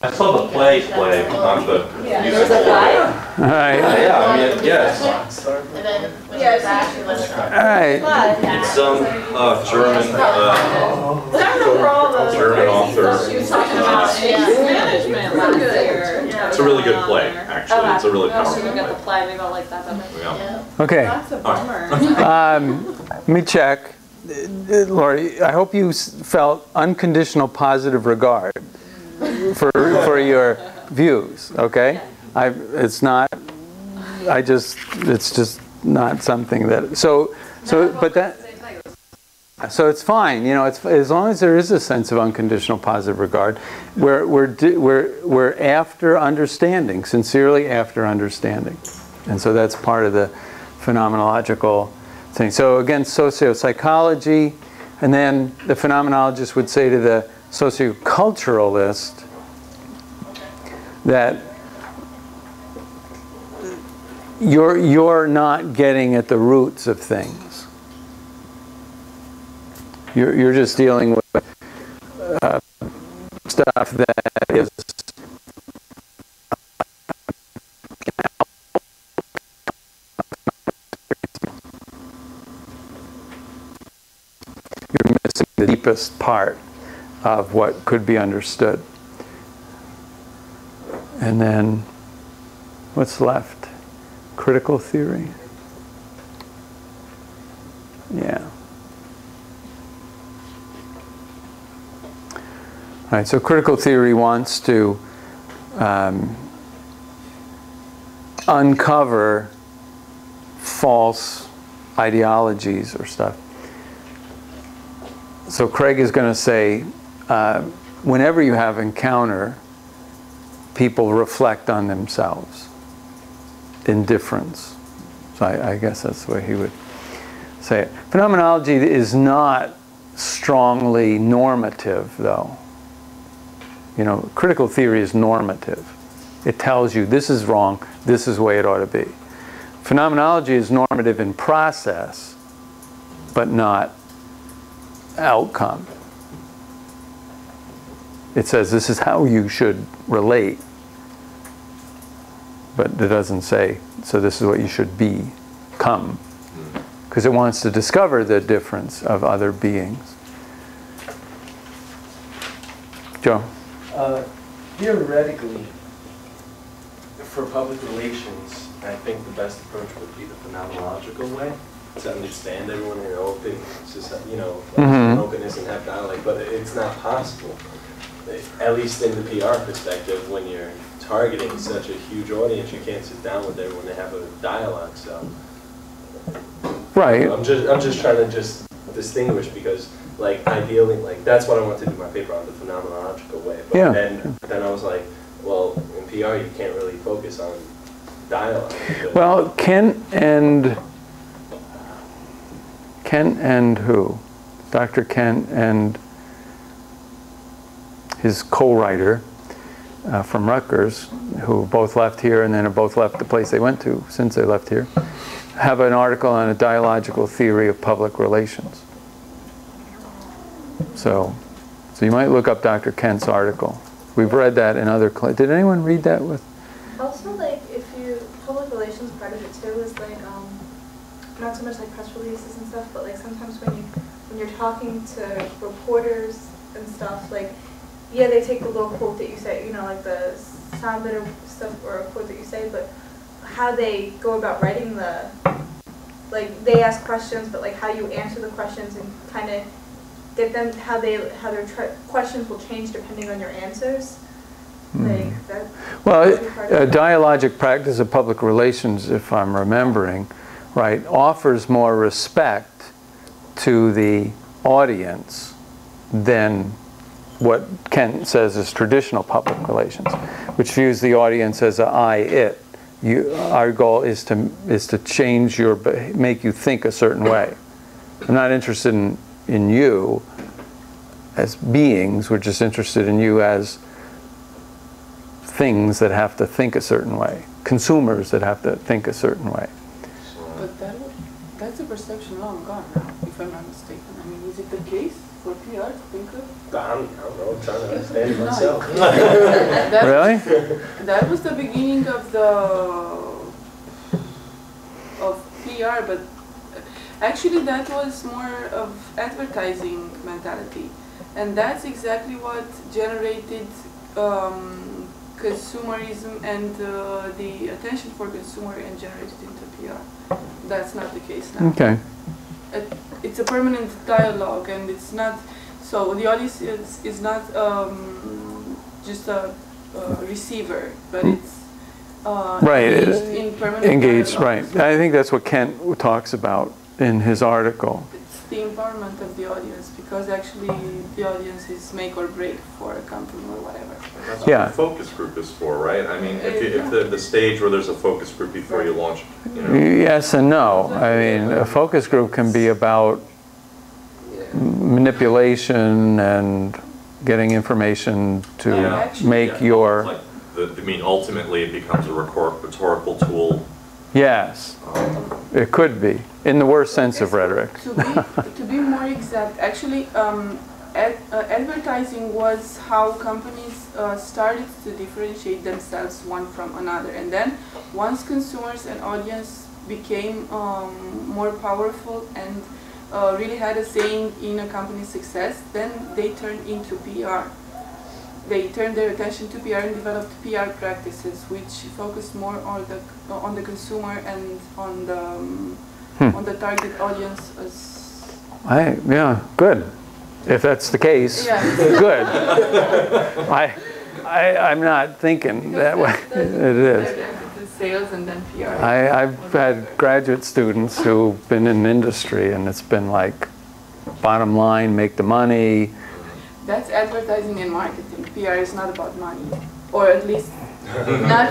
I saw the play, not the music. All right. Yeah, I mean, yes. And then when you're back, you let it All right. It's some German German author. She was talking about management last year. It's a really good play, actually. It's a really We powerful got the play. play, maybe I'll like that better. Yeah. Okay. That's a bummer. Let me check. Lori, I hope you felt unconditional positive regard for your views, okay? It's just not something that, so it's fine, you know, it's, as long as there is a sense of unconditional positive regard, we're after understanding, sincerely after understanding. And so that's part of the phenomenological thing. So again, sociopsychology, and then the phenomenologist would say to the socioculturalist that you're not getting at the roots of things. You're just dealing with stuff that is you're missing the deepest part of what could be understood. And then what's left? Critical theory? Yeah. All right, so critical theory wants to uncover false ideologies or stuff. So Craig is going to say, whenever you have encounter, people reflect on themselves in difference. So I guess that's the way he would say it. Phenomenology is not strongly normative, though. You know, critical theory is normative. It tells you this is wrong, this is the way it ought to be. Phenomenology is normative in process, but not outcome. It says this is how you should relate, but it doesn't say, so this is what you should become. Because it wants to discover the difference of other beings. Joe? Theoretically, for public relations, I think the best approach would be the phenomenological way, to understand everyone in an open, you know, an openness and have dialogue, but it's not possible. At least in the PR perspective, when you're targeting such a huge audience, you can't sit down with everyone and have a dialogue. So, right. I'm just trying to distinguish, because, like, ideally, like, that's what I want to do my paper on, the phenomenological way. But Yeah. then I was like, well, in PR you can't really focus on dialogue. Well, Ken and who? Dr. Ken and his co-writer from Rutgers, who both left here and then have both left the place they went to since they left here, have an article on a dialogical theory of public relations. So you might look up Dr. Kent's article. We've read that in other classes. Did anyone read that with? Also, like, if you, public relations part of it too is like, not so much like press releases and stuff, but like sometimes when you're talking to reporters and stuff, like, yeah, they take the little quote that you say, you know, like the sound bit of stuff or a quote that you say, but how they go about writing like, they ask questions, but like how you answer the questions and kind of get them, how their questions will change depending on your answers. Like that. Well, a dialogic practice of public relations, if I'm remembering, right, offers more respect to the audience than what Kent says is traditional public relations, which views the audience as a I, it. Our goal is to change make you think a certain way. I'm not interested in you as beings, we're just interested in you as things that have to think a certain way, consumers that have to think a certain way. But that's a perception long gone now, if I'm not mistaken. I mean, is it the case? for PR, think of? I don't know, I'm trying to understand it myself. Really? That was the beginning of PR, but actually that was more of advertising mentality, and that's exactly what generated consumerism and the attention for consumer and generated into PR. That's not the case now. Okay. It's a permanent dialogue, and it's not, so the audience is not just a receiver, but it's Right. engaged in permanent Engaged, dialogue. right. I think that's what Kent talks about in his article. It's the empowerment of the audience, because actually the audience is make or break for a company or whatever. That's Yeah. what the focus group is for, right? I mean, if the stage where there's a focus group before you launch, you know. Yes and no. I mean, a focus group can be about manipulation and getting information to make Yeah, your... like I mean, ultimately it becomes a rhetorical tool. Yes, it could be, in the worst sense of rhetoric. To be more exact, actually, advertising was how companies started to differentiate themselves one from another. And then once consumers and audience became more powerful and really had a saying in a company's success, then they turned into PR. They turned their attention to PR and developed PR practices, which focused more on the consumer and on the target audience. Yeah, good. If that's the case, Yeah. good. I'm not thinking that way. It is. Sales and then PR. I've had graduate students who've been in industry, and it's been like, bottom line, make the money. That's advertising and marketing. PR is not about money, or at least not.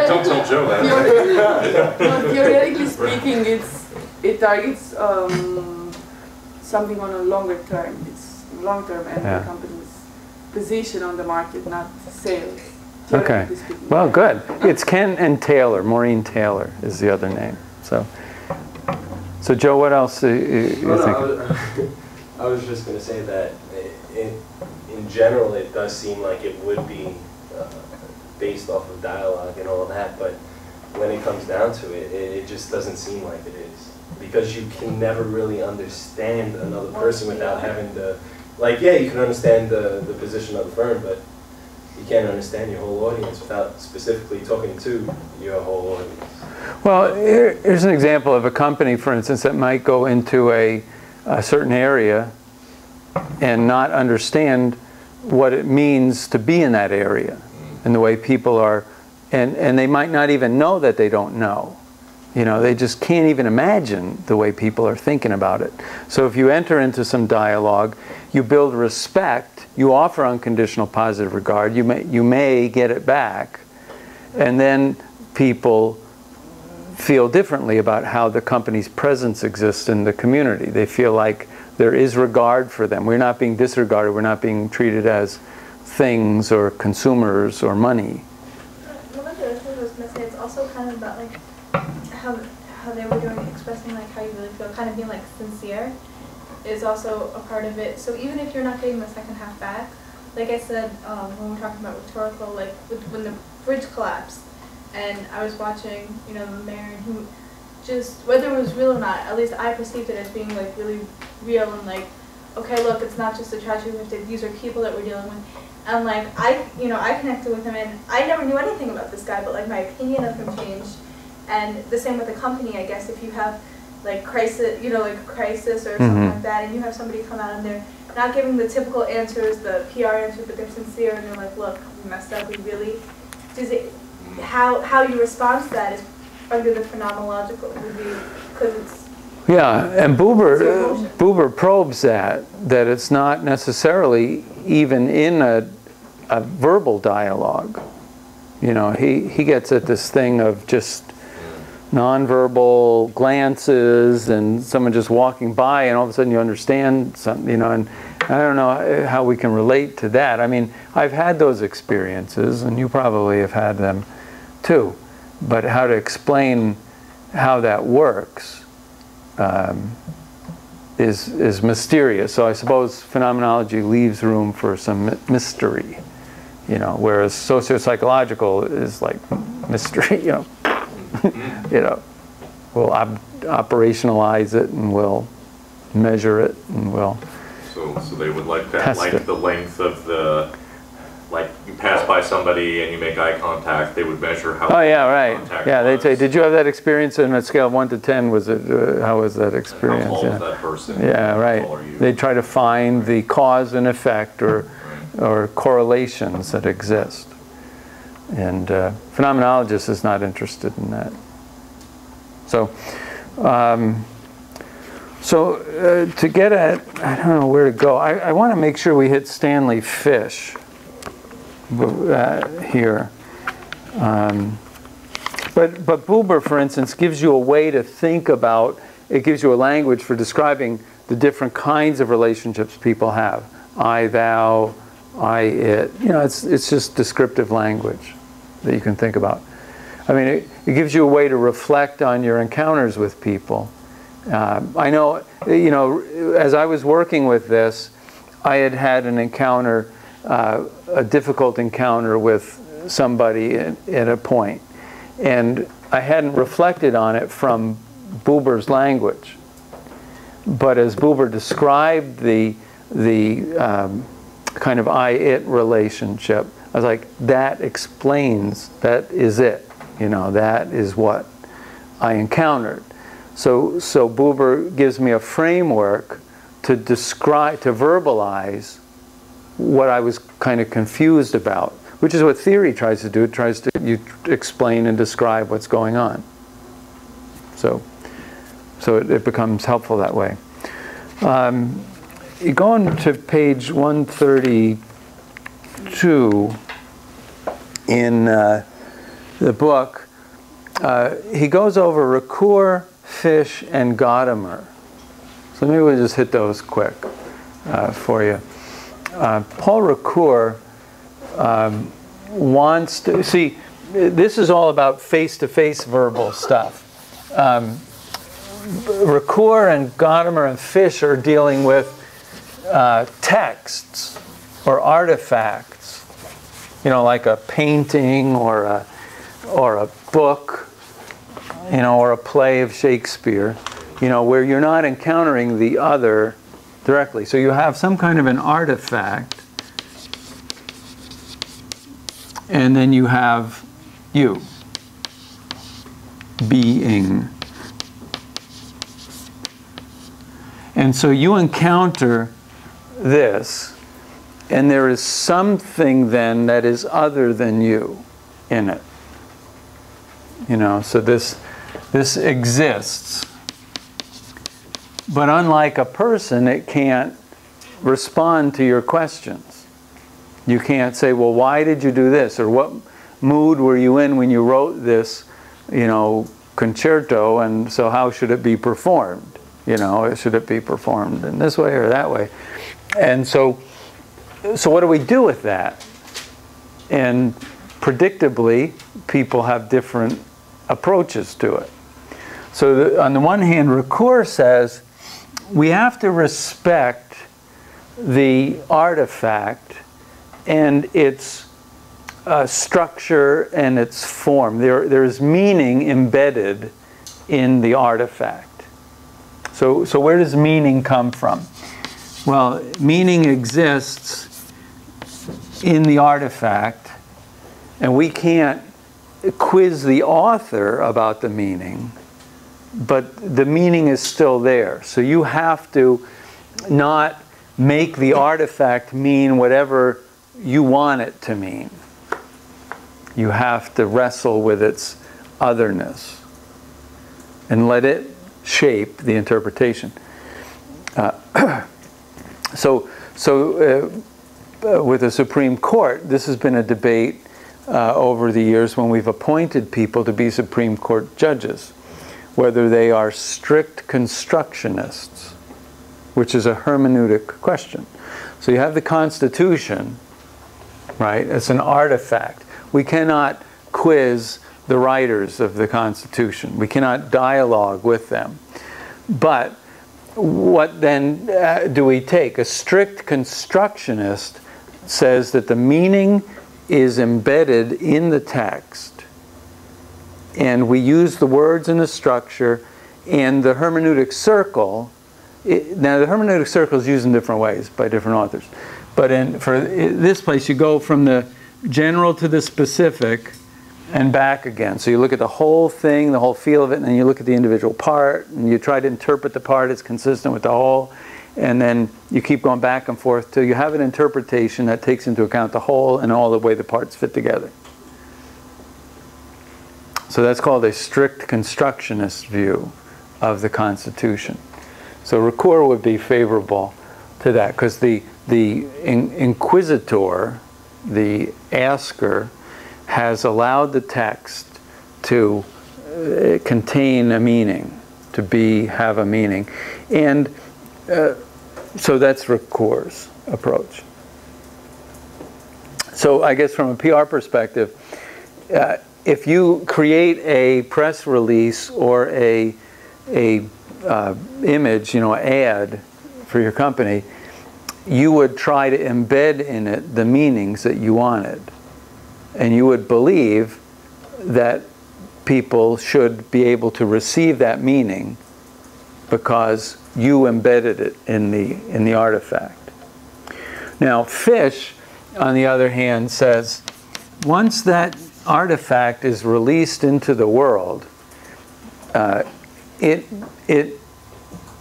Don't tell Joe that. Theoretically speaking, it targets something on a longer term. It's long term, and the company's position on the market, not sales. Okay. Well, good. It's Ken and Taylor. Maureen Taylor is the other name. So Joe, what else you think? I was just going to say that in general it does seem like it would be based off of dialogue and all of that, but when it comes down to it, it just doesn't seem like it is. Because you can never really understand another person without having to, like, yeah, you can understand the position of the firm, but you can't understand your whole audience without specifically talking to your whole audience. Well, here's an example of a company, for instance, that might go into a certain area and not understand what it means to be in that area and the way people are, and they might not even know that they don't know. You know, they just can't even imagine the way people are thinking about it. So if you enter into some dialogue, you build respect, you offer unconditional positive regard, you may get it back, and then people feel differently about how the company's presence exists in the community. They feel like there is regard for them. We're not being disregarded, we're not being treated as things or consumers or money. One of the other things I was going to say, it's also kind of about like how they were doing, expressing like how you really feel, kind of being like sincere is also a part of it. So even if you're not getting the second half back, like I said when we were talking about rhetorical, like when the bridge collapsed, and I was watching, you know, the mayor, who just, whether it was real or not, at least I perceived it as being like really real and like, okay, look, it's not just a tragedy, these are people that we're dealing with. And like, I connected with him, and I never knew anything about this guy, but like my opinion of him changed. And the same with the company, I guess, if you have like crisis, you know, like a crisis or something like that, and you have somebody come out and they're not giving the typical answers, the PR answers, but they're sincere and they're like, look, we messed up, we really, does it, how you respond to that is under the phenomenological review, because it's... Yeah, and Buber probes that it's not necessarily even in a verbal dialogue. You know, he gets at this thing of just nonverbal glances and someone just walking by and all of a sudden you understand something, you know, and I don't know how we can relate to that. I mean, I've had those experiences and you probably have had them too, but how to explain how that works is mysterious. So I suppose phenomenology leaves room for some mystery, you know, whereas socio-psychological is like mystery, you know. You know, we'll operationalize it and we'll measure it and we'll So they would like that, test like it. the length of the, like you pass by somebody and you make eye contact, they would measure how. Oh yeah, right. contact Yeah, they'd say, was. "Did you have that experience on a scale of 1 to 10? Was it how was that How experience?" tall Yeah. is that person? Yeah, How right. tall are you? They try to find the cause and effect or correlations that exist. And phenomenologist is not interested in that. So, to get at, I don't know where to go. I want to make sure we hit Stanley Fish here. But Buber, for instance, gives you a way to think about, it gives you a language for describing the different kinds of relationships people have. I, thou, I, it. You know, it's just descriptive language that you can think about. I mean, it gives you a way to reflect on your encounters with people. I know, you know, as I was working with this, I had had an encounter, a difficult encounter with somebody at a point. And I hadn't reflected on it from Buber's language. But as Buber described the kind of I-it relationship, I was like, that explains, that is it. You know, that is what I encountered. So Buber gives me a framework to describe, to verbalize what I was kind of confused about, which is what theory tries to do. It tries to explain and describe what's going on. So it becomes helpful that way. You go on to page 132 in the book. He goes over Ricoeur, Fish, and Gadamer. So maybe we'll just hit those quick for you. Paul Ricoeur wants to see. This is all about face-to-face verbal stuff. Ricoeur and Gadamer and Fish are dealing with texts or artifacts, you know, like a painting or a book, you know, or a play of Shakespeare, you know, where you're not encountering the other directly. So you have some kind of an artifact, and then you have you, being. And so you encounter this, and there is something then that is other than you in it. You know, so this exists. But unlike a person, it can't respond to your questions. You can't say, well, why did you do this? Or what mood were you in when you wrote this, you know, concerto, and so how should it be performed? You know, should it be performed in this way or that way? And so what do we do with that? And predictably, people have different approaches to it. So on the one hand, Ricoeur says, we have to respect the artifact and its structure and its form. There is meaning embedded in the artifact. So where does meaning come from? Well, meaning exists in the artifact, and we can't quiz the author about the meaning, but the meaning is still there. So you have to not make the artifact mean whatever you want it to mean. You have to wrestle with its otherness and let it shape the interpretation. With the Supreme Court, this has been a debate over the years when we've appointed people to be Supreme Court judges, whether they are strict constructionists, which is a hermeneutic question. So you have the Constitution, right? It's an artifact. We cannot quiz the writers of the Constitution. We cannot dialogue with them. But what then do we take? A strict constructionist says that the meaning is embedded in the text, and we use the words in the structure, and the hermeneutic circle. Now the hermeneutic circle is used in different ways by different authors, but for this place you go from the general to the specific and back again. So you look at the whole thing, the whole feel of it, and then you look at the individual part, and you try to interpret the part as consistent with the whole, and then you keep going back and forth till you have an interpretation that takes into account the whole and all the way the parts fit together. So that's called a strict constructionist view of the Constitution. So Ricoeur would be favorable to that, because the inquisitor, the asker, has allowed the text to contain a meaning, to have a meaning. And so that's Ricoeur's approach. So I guess from a PR perspective, if you create a press release or a image, an ad for your company, you would try to embed in it the meanings that you wanted. And you would believe that people should be able to receive that meaning because you embedded it in the artifact. Now, Fish, on the other hand, says once that artifact is released into the world,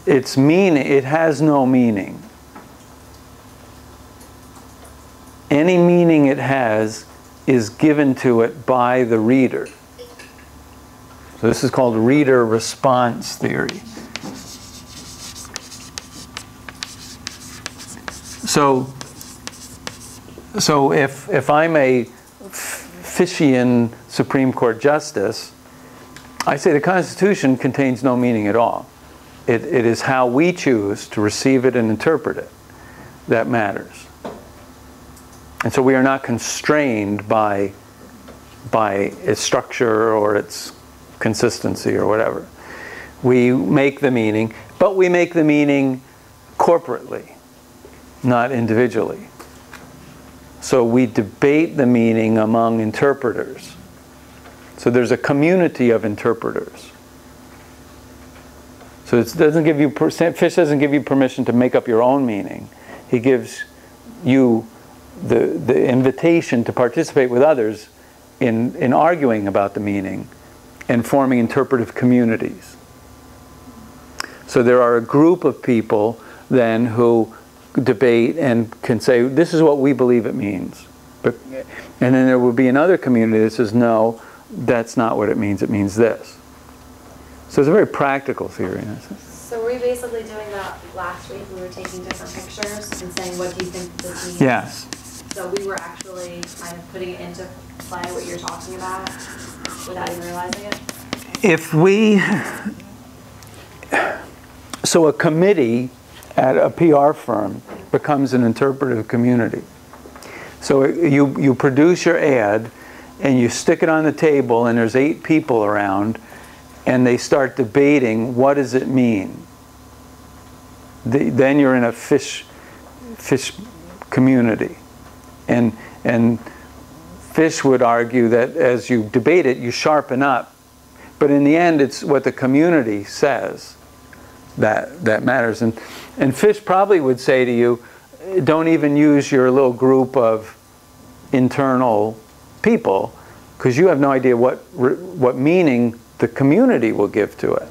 its meaning, it has no meaning. Any meaning it has is given to it by the reader. So this is called reader response theory. So if I'm a Fishian Supreme Court justice, I say the Constitution contains no meaning at all. It is how we choose to receive it and interpret it that matters. And so we are not constrained by its structure or its consistency or whatever. We make the meaning, but we make the meaning corporately, not individually. So we debate the meaning among interpreters. So there's a community of interpreters. So it doesn't give you, Fish doesn't give you permission to make up your own meaning. He gives you the invitation to participate with others in arguing about the meaning and forming interpretive communities. So there are a group of people then who debate and can say, this is what we believe it means. And then there will be another community that says, no, that's not what it means this. So it's a very practical theory in a sense. So were we basically doing that last week? We were taking different pictures and saying, what do you think this means? Yes. So we were actually kind of putting it into play, what you're talking about, without even realizing it? So a committee at a PR firm becomes an interpretive community. So you produce your ad and you stick it on the table, and there's 8 people around, and they start debating, what does it mean? Then you're in a fish community. And Fish would argue that as you debate it, you sharpen up. But in the end, it's what the community says that matters. And Fish probably would say to you, don't even use your little group of internal people, because you have no idea what meaning the community will give to it.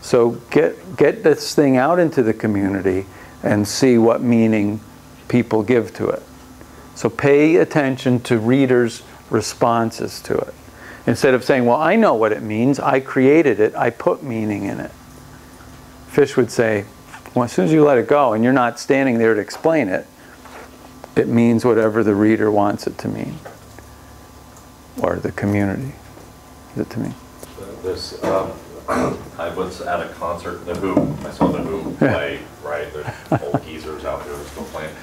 So get this thing out into the community and see what meaning people give to it. So pay attention to readers' responses to it. Instead of saying, well, I know what it means, I created it, I put meaning in it. Fish would say, well, as soon as you let it go and you're not standing there to explain it, it means whatever the reader wants it to mean, or the community it to mean. I was at a concert, The Who. I saw The Who play, right? There's old geezers out there who are still playing.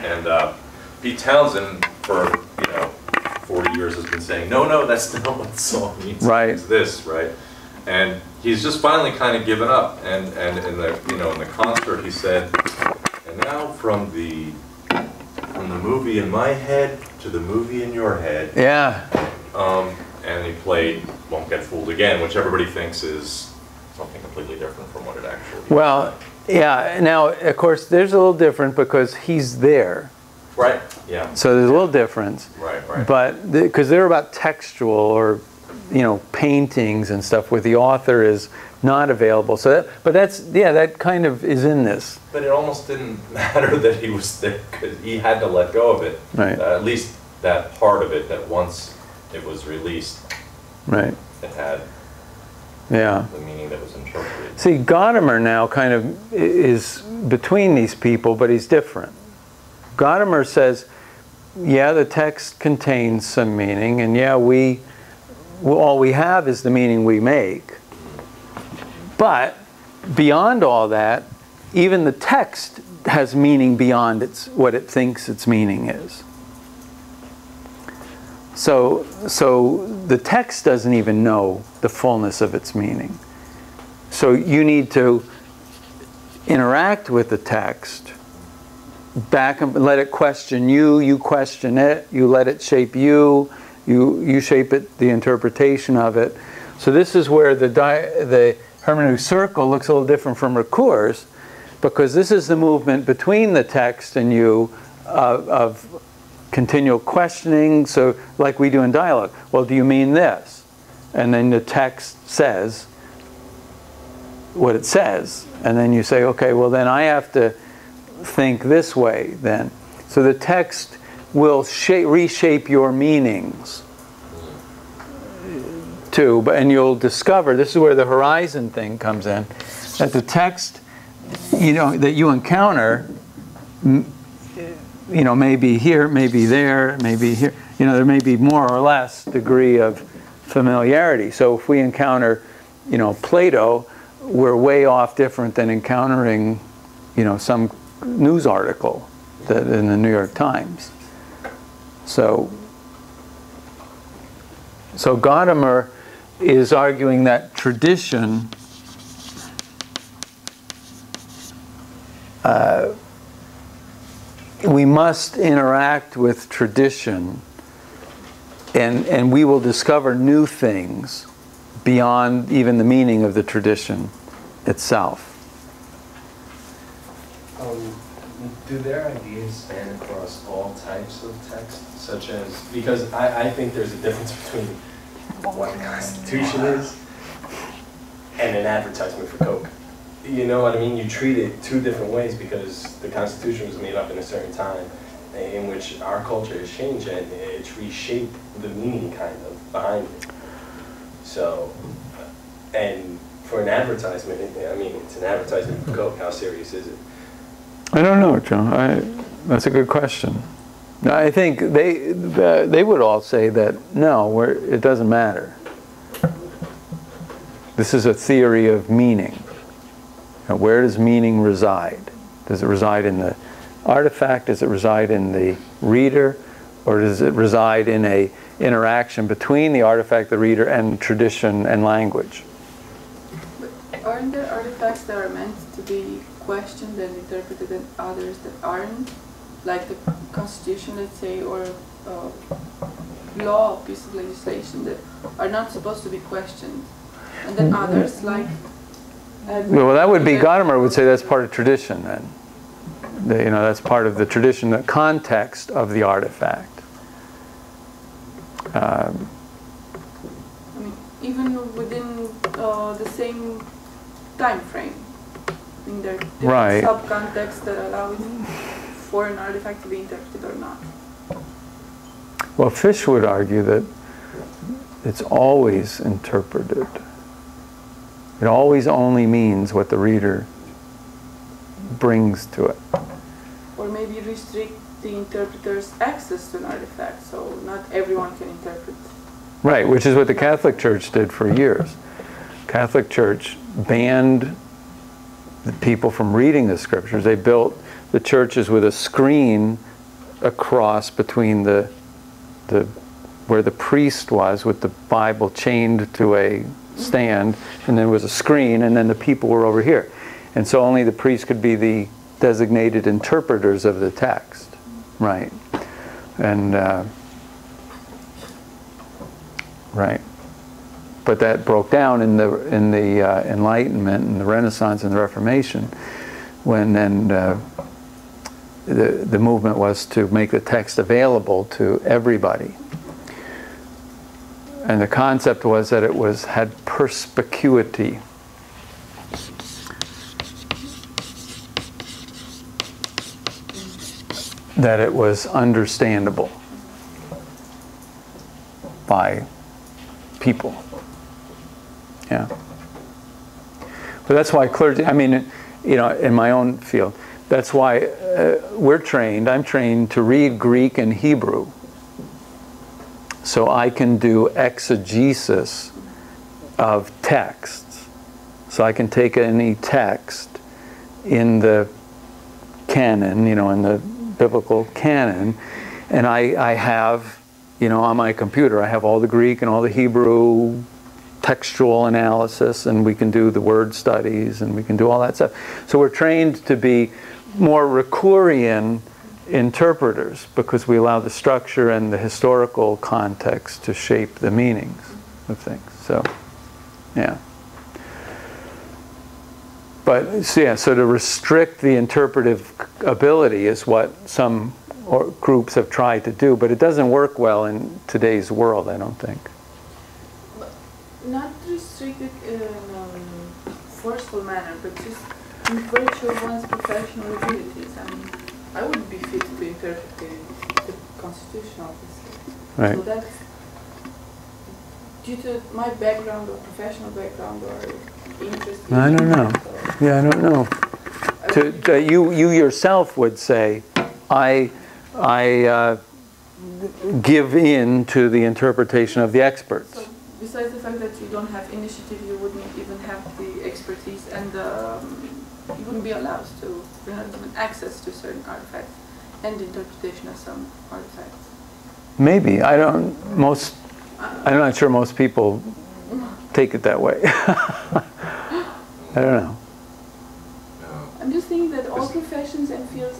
And Pete Townsend, for 40 years, has been saying, no, that's not what the song means. Right. It's this, right? And he's just finally kind of given up. And in the, you know, in the concert he said, and now from the movie in my head to the movie in your head. Yeah. And he played Won't Get Fooled Again, which everybody thinks is something completely different from what it actually is. Well, yeah. Now, of course, there's a little different because he's there. Right. Yeah. So there's a little difference. Right. Right. But because they're about textual or, you know, paintings and stuff where the author is not available. So that, but that's, yeah, that kind of is in this. But it almost didn't matter that he was there because he had to let go of it. Right. At least that part of it, that once it was released, Right. it had Yeah. the meaning that was interpreted. See, Gadamer now kind of is between these people, but he's different. Gadamer says, yeah, the text contains some meaning, and yeah, all we have is the meaning we make. But beyond all that, even the text has meaning beyond what it thinks its meaning is. So the text doesn't even know the fullness of its meaning. So you need to interact with the text, back and let it question you, you question it, you let it shape you, you shape it, the interpretation of it. So this is where the hermeneutic circle looks a little different from recourse, because this is the movement between the text and you of continual questioning, so like we do in dialogue. Well, do you mean this? And then the text says what it says, and then you say, okay, well then I have to think this way then. So the text will reshape your meanings too, and you'll discover, this is where the horizon thing comes in, that the text, you know, that you encounter, you know, maybe here, maybe there, maybe here, you know, there may be more or less degree of familiarity. So if we encounter, you know, Plato, we're way off different than encountering, you know, some news article that in the New York Times. So Gadamer is arguing that tradition we must interact with tradition, and we will discover new things beyond even the meaning of the tradition itself. Do their ideas span across all types of text, such as, because I think there's a difference between what the Constitution is and an advertisement for Coke. You know what I mean? You treat it two different ways because the Constitution was made up in a certain time in which our culture has changed and it's reshaped the meaning kind of behind it. So, and for an advertisement, I mean, it's an advertisement for Coke. How serious is it? I don't know, John. That's a good question. I think they would all say that no, it doesn't matter. This is a theory of meaning. Now, where does meaning reside? Does it reside in the artifact? Does it reside in the reader? Or does it reside in an interaction between the artifact, the reader, and tradition and language? But aren't there artifacts that are meant to be questioned and interpreted and others that aren't? Like the Constitution, let's say, or law, piece of legislation that are not supposed to be questioned. And then others, like... well, that would be, Gadamer would say that's part of tradition then. You know, that's part of the tradition, the context of the artifact. I mean, even within the same time frame. I mean, there are different Right. sub-contexts that allow for an artifact to be interpreted or not. Well, Fish would argue that it's always interpreted. It always only means what the reader brings to it. Or maybe restrict the interpreter's access to an artifact, so not everyone can interpret. Right, which is what the Catholic Church did for years. Catholic Church banned the people from reading the scriptures. They built the churches with a screen across between the where the priest was with the Bible chained to a stand, and there was a screen, and then the people were over here. And so only the priest could be the designated interpreters of the text, right? And, right. But that broke down in the Enlightenment and the Renaissance and the Reformation, when then the movement was to make the text available to everybody. And the concept was that it had perspicuity. That it was understandable by people. Yeah. But that's why clergy, I mean, you know, in my own field, that's why I'm trained to read Greek and Hebrew. So I can do exegesis of texts. So I can take any text in the canon, you know, in the biblical canon, and I have, you know, on my computer, I have all the Greek and all the Hebrew textual analysis, and we can do the word studies, and we can do all that stuff. So we're trained to be more Recurian interpreters, because we allow the structure and the historical context to shape the meanings of things. So, yeah. But, so yeah, so to restrict the interpretive ability is what some groups have tried to do, but it doesn't work well in today's world, I don't think. Not restricted in a forceful manner, but just in virtue of one's professional abilities. I mean, I wouldn't be fit to interpret the Constitution, obviously. Right. So that's due to my background or professional background or interest. I don't know. Yeah, I don't know. You yourself would say, I give in to the interpretation of the experts. So besides the fact that you don't have initiative, you wouldn't even have the expertise, and you wouldn't be allowed to. You have given access to certain artifacts and the interpretation of some artifacts. Maybe. I'm not sure most people take it that way. I don't know. I'm just thinking that all professions and fields,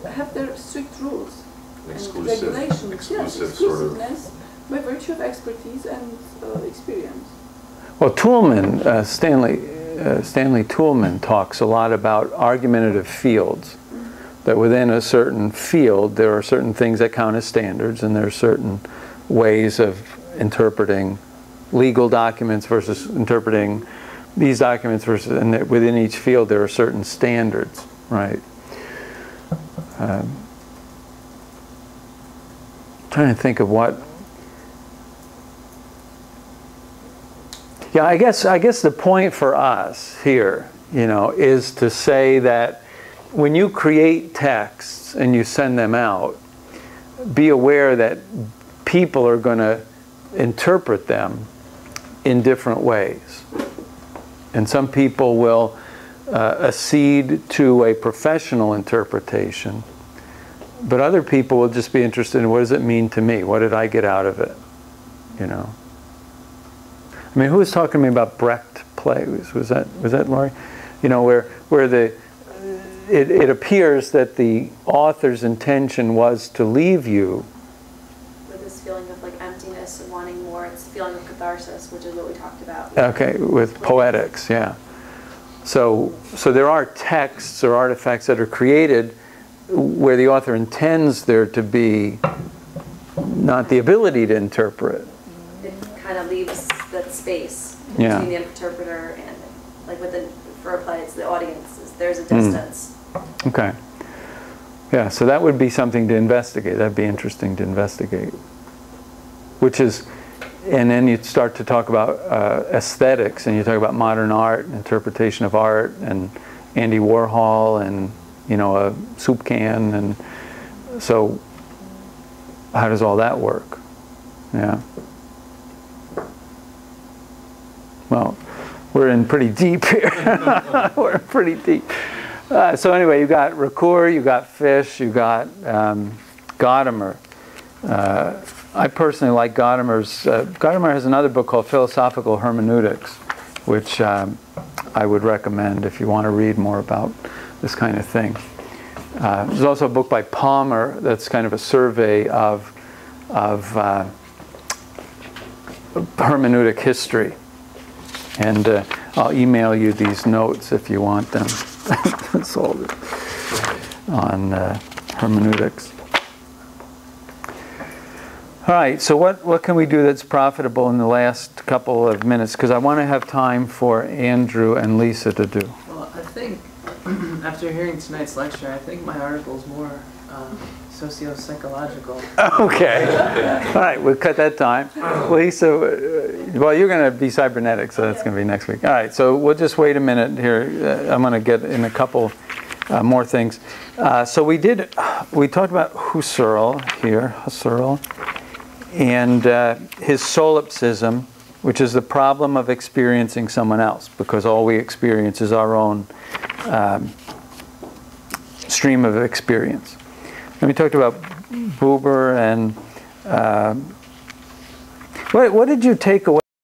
have their strict rules and regulations. Exclusive exclusiveness by virtue of expertise and experience. Well, Toulmin, Stanley Toulmin talks a lot about argumentative fields. That within a certain field, there are certain things that count as standards, and there are certain ways of interpreting legal documents versus interpreting these documents versus, and that within each field there are certain standards, right? Trying to think of what. Yeah, I guess the point for us here, you know, is to say that when you create texts and you send them out, be aware that people are going to interpret them in different ways. And some people will accede to a professional interpretation, but other people will just be interested in, what does it mean to me? What did I get out of it? You know? I mean, who was talking to me about Brecht plays? Was that Laurie? You know, where it appears that the author's intention was to leave you with this feeling of like emptiness and wanting more. It's the feeling of catharsis, which is what we talked about. Okay, with poetics, yeah. So there are texts or artifacts that are created where the author intends there to be not the ability to interpret. It kind of leaves that space Yeah. between the interpreter and, like for a play, it's the audience. There's a distance. Okay. Yeah, so that would be something to investigate. That'd be interesting to investigate. Which is, and then you start to talk about aesthetics, and you talk about modern art, interpretation of art, and Andy Warhol, and, you know, a soup can, and so how does all that work? Yeah. Well, we're in pretty deep here. We're pretty deep. So anyway, you got Ricoeur, you got Fish, you got Gadamer. I personally like Gadamer's. Gadamer has another book called Philosophical Hermeneutics, which I would recommend if you want to read more about this kind of thing. There's also a book by Palmer that's kind of a survey of hermeneutic history. And I'll email you these notes if you want them. That's all on hermeneutics. All right, so what can we do that's profitable in the last couple of minutes? Because I want to have time for Andrew and Lisa to do. Well, I think, after hearing tonight's lecture, I think my article is more socio-psychological. Okay. All right, we'll cut that time. Lisa, well, you're going to be cybernetic, so that's going to be next week. All right, so we'll just wait a minute here. I'm going to get in a couple more things. So we talked about Husserl here, and his solipsism, which is the problem of experiencing someone else, because all we experience is our own stream of experience. And we talked about Buber and what did you take away